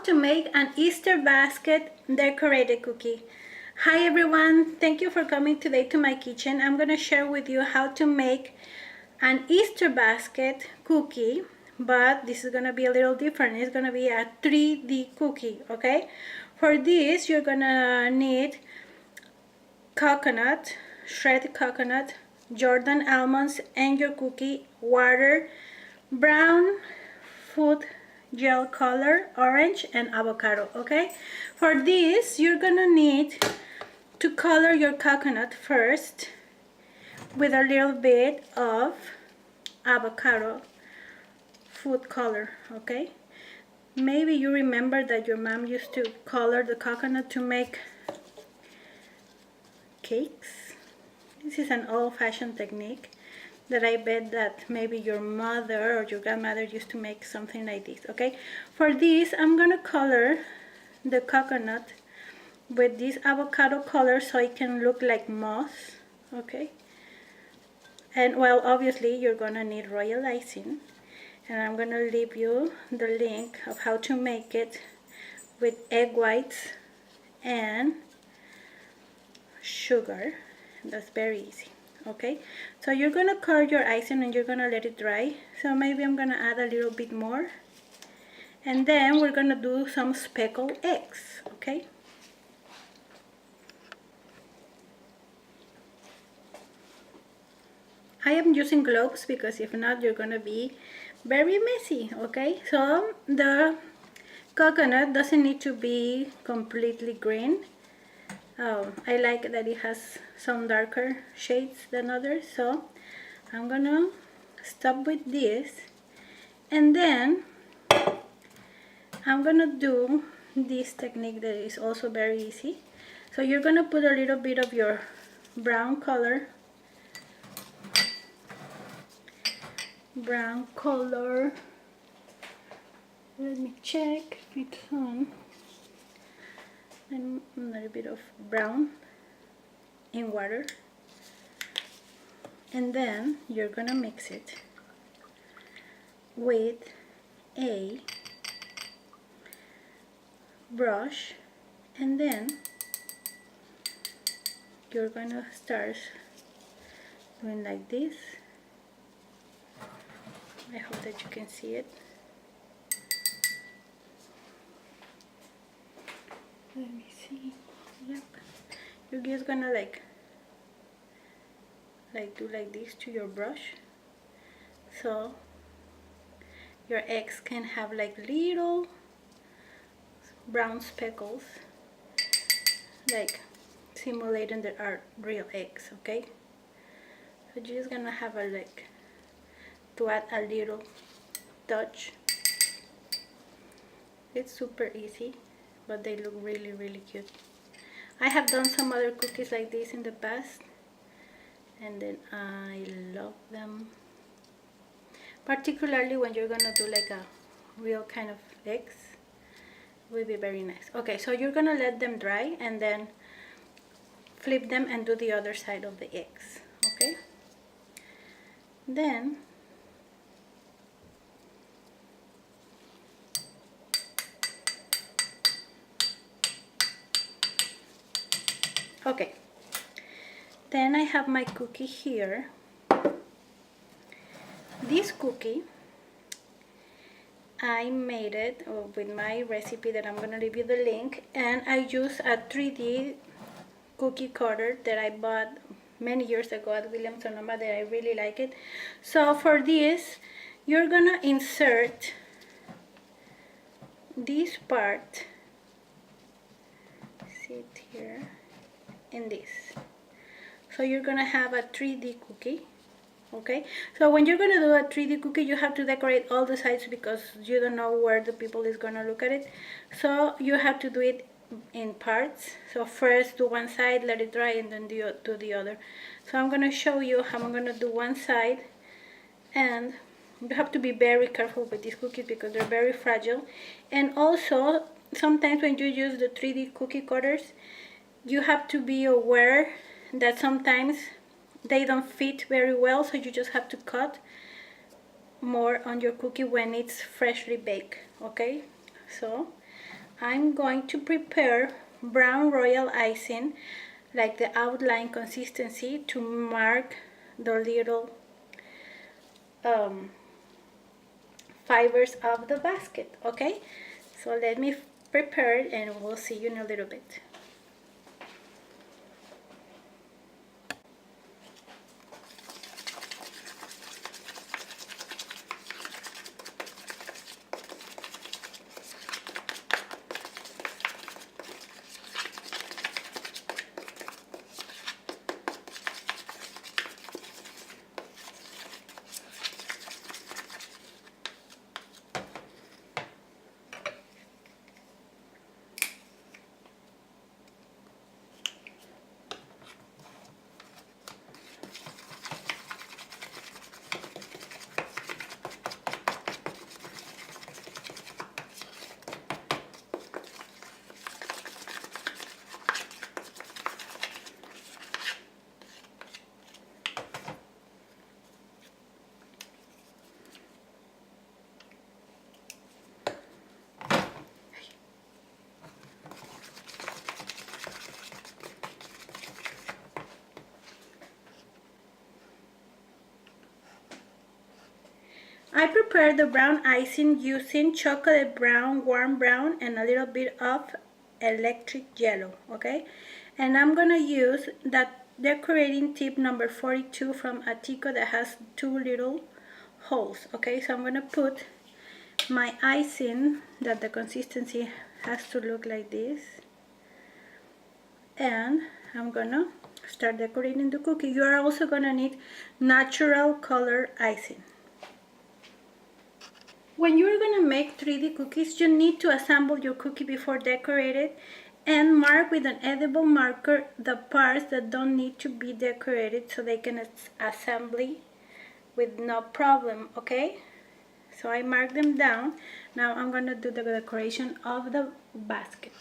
to make an Easter basket decorated cookie. Hi everyone, thank you for coming today to my kitchen. I'm going to share with you how to make an Easter basket cookie, but this is going to be a little different. It's going to be a 3D cookie, okay? For this, you're going to need coconut, shredded coconut, Jordan almonds, and your cookie, water, brown food gel color, orange, and avocado. Okay, for this you're gonna need to color your coconut first with a little bit of avocado food color. Okay, maybe you remember that your mom used to color the coconut to make cakes. This is an old-fashioned technique that I bet that maybe your mother or your grandmother used to make something like this. Okay, for this I'm gonna color the coconut with this avocado color so it can look like moss. Okay, and well, obviously you're gonna need Royal Icing, and I'm gonna leave you the link of how to make it with egg whites and sugar. That's very easy. Okay, so you're gonna color your icing and you're gonna let it dry. So maybe I'm gonna add a little bit more, and then we're gonna do some speckled eggs. Okay, I am using gloves because if not you're gonna be very messy. Okay, so the coconut doesn't need to be completely green. I like that it has some darker shades than others, so I'm gonna stop with this, and then I'm gonna do this technique that is also very easy. So you're gonna put a little bit of your brown color, let me check if it's on, and a little bit of brown in water, and then you're gonna mix it with a brush, and then you're gonna start doing like this. I hope that you can see it. Let me see. Yep. You're just gonna like do like this to your brush, so your eggs can have like little brown speckles, like simulating that are real eggs. Okay, so you're just gonna have a like to add a little touch. It's super easy, but they look really, really cute. I have done some other cookies like this in the past, and then I love them, particularly when you're gonna do like a real kind of eggs. It will be very nice. Okay, so you're gonna let them dry and then flip them and do the other side of the eggs. Okay, then then I have my cookie here. This cookie, I made it with my recipe that I'm gonna leave you the link, and I use a 3D cookie cutter that I bought many years ago at Williams Sonoma that I really like it. So for this, you're gonna insert this part, see it here, in this. So you're gonna have a 3D cookie. Okay, so when you're gonna do a 3D cookie, you have to decorate all the sides because you don't know where the people is gonna look at it. So you have to do it in parts. So first do one side, let it dry, and then do the other. So I'm gonna show you how I'm gonna do one side, and you have to be very careful with these cookies because they're very fragile. And also, sometimes when you use the 3D cookie cutters, you have to be aware that sometimes they don't fit very well, so you just have to cut more on your cookie when it's freshly baked. Okay, so I'm going to prepare brown royal icing, like the outline consistency, to mark the little fibers of the basket. Okay, so let me prepare it and we'll see you in a little bit. I prepared the brown icing using chocolate brown, warm brown, and a little bit of electric yellow, okay? And I'm gonna use that decorating tip number 42 from Atico that has 2 little holes, okay? So I'm gonna put my icing, that the consistency has to look like this, and I'm gonna start decorating the cookie. You are also gonna need natural color icing. When you're going to make 3D cookies, you need to assemble your cookie before decorated and mark with an edible marker the parts that don't need to be decorated so they can assembly with no problem, okay? So I mark them down. Now I'm going to do the decoration of the basket.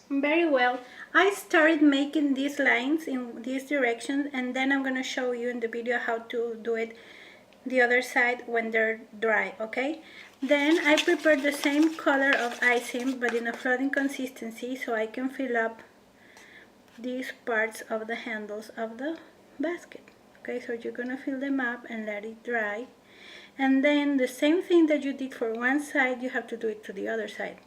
Very well. I started making these lines in this direction, and then I'm going to show you in the video how to do it the other side when they're dry, okay? Then I prepared the same color of icing but in a flooding consistency so I can fill up these parts of the handles of the basket. Okay, so you're going to fill them up and let it dry. And then the same thing that you did for one side, you have to do it to the other side.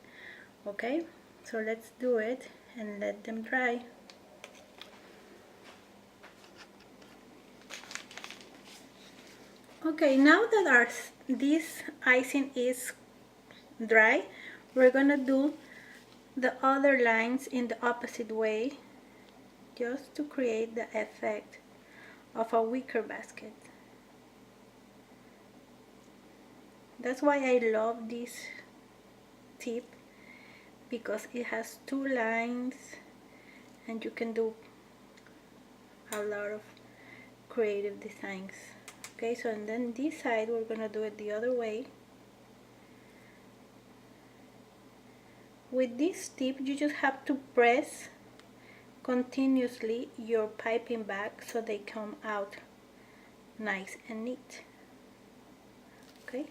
Okay, so let's do it and let them dry. Okay, now that this icing is dry, we're gonna do the other lines in the opposite way just to create the effect of a wicker basket. That's why I love this tip, because it has 2 lines and you can do a lot of creative designs. Okay, so and then this side we're gonna do it the other way. With this tip you just have to press continuously your piping bag so they come out nice and neat. Okay,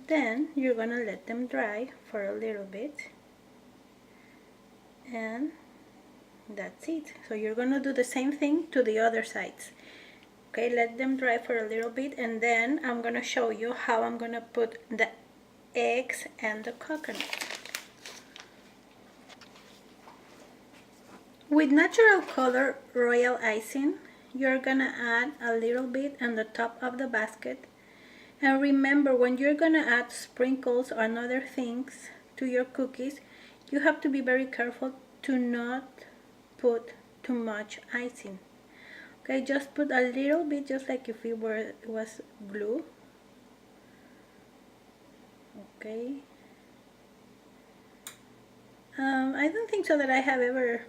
then you're gonna let them dry for a little bit, and that's it. So you're gonna do the same thing to the other sides. Okay, let them dry for a little bit, and then I'm gonna show you how I'm gonna put the eggs and the coconut. With natural color Royal Icing, you're gonna add a little bit on the top of the basket. And remember, when you're gonna add sprinkles or other things to your cookies, you have to be very careful to not put too much icing. Okay, just put a little bit, just like if it was glue. Okay. I don't think so that I have ever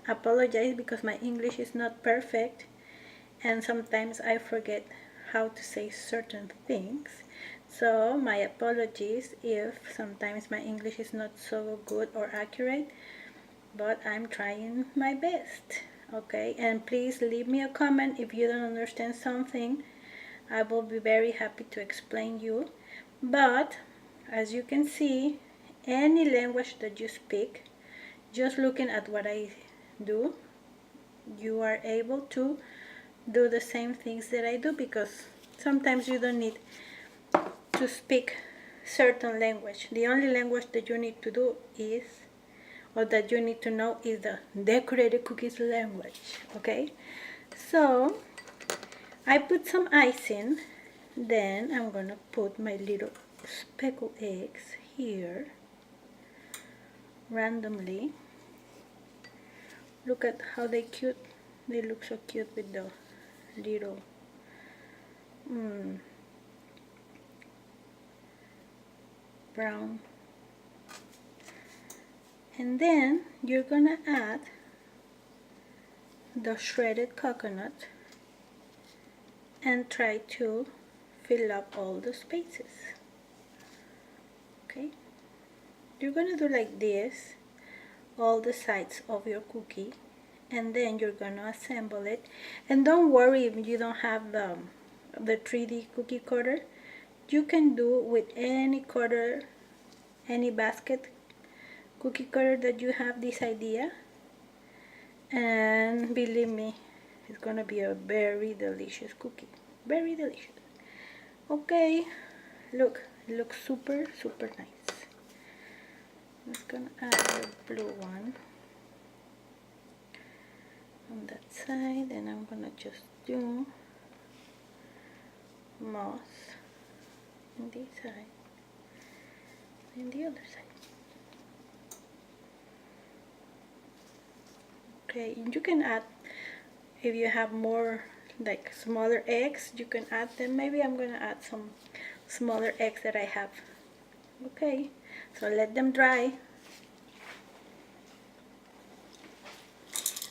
apologized, because my English is not perfect and sometimes I forget how to say certain things. So my apologies if sometimes my English is not so good or accurate, but I'm trying my best. Okay, and please leave me a comment if you don't understand something. I will be very happy to explain you. But as you can see, any language that you speak, just looking at what I do, you are able to do the same things that I do, because sometimes you don't need to speak certain language. The only language that you need to do is, or that you need to know, is the decorated cookies language. Okay, so I put some icing, then I'm gonna put my little speckled eggs here randomly. Look at how they look so cute with the little brown. And then you're gonna add the shredded coconut and try to fill up all the spaces. Okay, you're gonna do like this all the sides of your cookie, and then you're gonna assemble it. And don't worry if you don't have the 3D cookie cutter. You can do with any cutter, any basket cookie cutter that you have this idea, and believe me, it's gonna be a very delicious cookie, very delicious. Okay, look, it looks super nice. I'm just gonna add the blue one on that side, and I'm gonna just do moss on this side and the other side. Okay, and you can add, if you have more like smaller eggs, you can add them. Maybe I'm gonna add some smaller eggs that I have. Okay, so let them dry.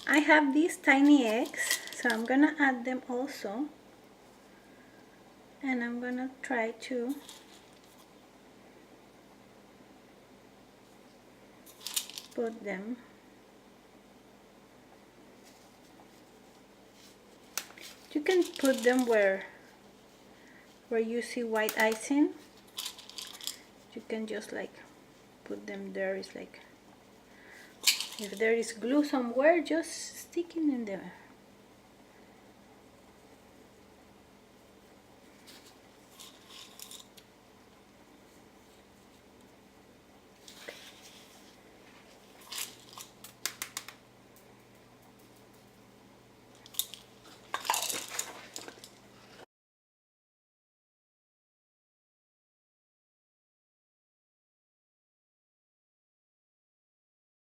I have these tiny eggs, so I'm gonna add them also, and I'm gonna try to put them you can put them where you see white icing. You can just like put them there. It's like if there is glue somewhere, just stick it in there.